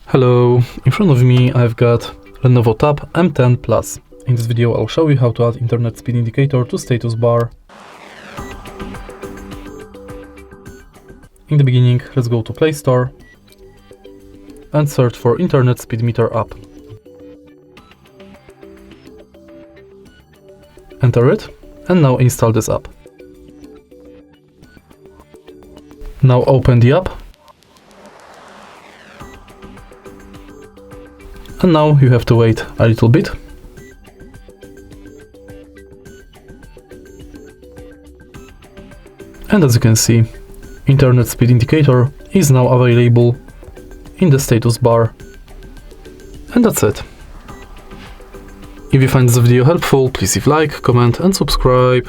Hello, in front of me I've got Lenovo Tab M10 Plus. In this video I'll show you how to add internet speed indicator to status bar. In the beginning, let's go to Play Store and search for Internet Speed Meter app. Enter it and now install this app. Now open the app. And now you have to wait a little bit. And as you can see, internet speed indicator is now available in the status bar. And that's it. If you find this video helpful, please leave like, comment and subscribe.